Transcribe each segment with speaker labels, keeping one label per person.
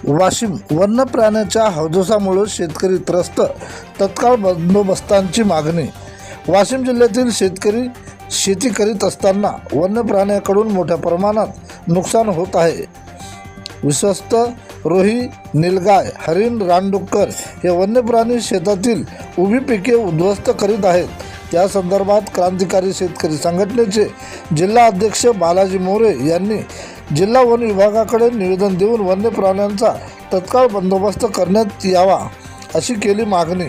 Speaker 1: वाशिम वन्य प्राण्याच्या हौद्यामुळे शेतकरी त्रस्त, तत्काळ बंदोबस्तांची मागणी। वाशिम जिल्ह्यातील शेतकरी शेती करीत असताना वन्य प्राण्याकडून मोठ्या प्रमाणात नुकसान होत आहे। विश्वस्त रोही, नीलगाय, हरिण, रानडुक्कर हे वन्य प्राणी शेतातील उभी पिके उद्ध्वस्त करीत आहेत। त्या संदर्भात क्रांतिकारी शेतकरी संघटनेचे जिल्हा अध्यक्ष बालाजी मोरे यांनी जिल्हा वन विभागाकडे निवेदन देऊन वन्य प्राण्यांचा तत्काळ बंदोबस्त करण्यात यावा अशी केली मागणी।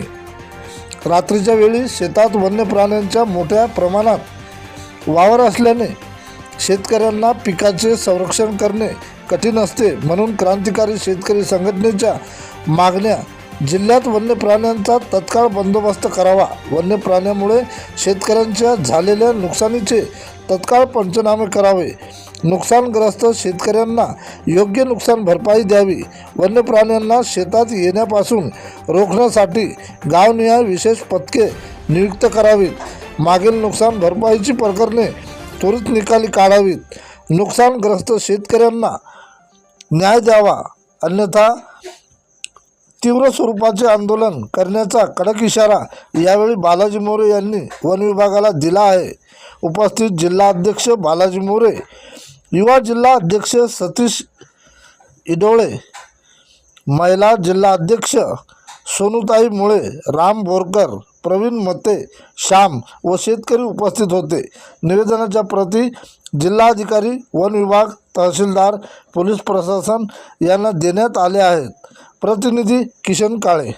Speaker 1: रात्रीच्या वेळी शेतात वन्य प्राण्यांच्या मोठ्या प्रमाणात वावर असल्याने शेतकऱ्यांना पिकाचे संरक्षण करणे कठीण असते, म्हणून क्रांतिकारी शेतकरी संघटनेच्या मागण्या जिल्ह्यात वन्य प्राण्यांचा तत्काळ बंदोबस्त करावा, वन्य प्राण्यामुळे शेतकऱ्यांच्या झालेल्या नुकसानीचे तत्काळ पंचनामे करावे, नुकसानग्रस्त शेतकऱ्यांना योग्य नुकसान भरपाई द्यावी, वन्य प्राण्यांना शेतात येण्यापासून रोखण्यासाठी गावनिहाय विशेष पथके नियुक्त करावीत, मागील नुकसान भरपाईची प्रकरणे त्वरित निकाली काढावीत, नुकसानग्रस्त शेतकऱ्यांना न्याय द्यावा, अन्यथा तीव्र स्वरूपाचे आंदोलन करण्याचा कडक इशारा यावेळी बालाजी मोरे यांनी वन विभागाला दिला आहे। उपस्थित जिल्हा अध्यक्ष बालाजी मोरे, युवा जिल्हा अध्यक्ष सतीश इडोळे, महिला जिल्हा अध्यक्ष सोनूताई मुळे, राम बोरकर, प्रवीण मते, श्याम व शेतकरी उपस्थित होते। निवेदनाच्या प्रती जिल्हाधिकारी, वन विभाग, तहसीलदार, पोलीस प्रशासन यांना देण्यात आले आहेत। प्रतिनिधी किशन काळे।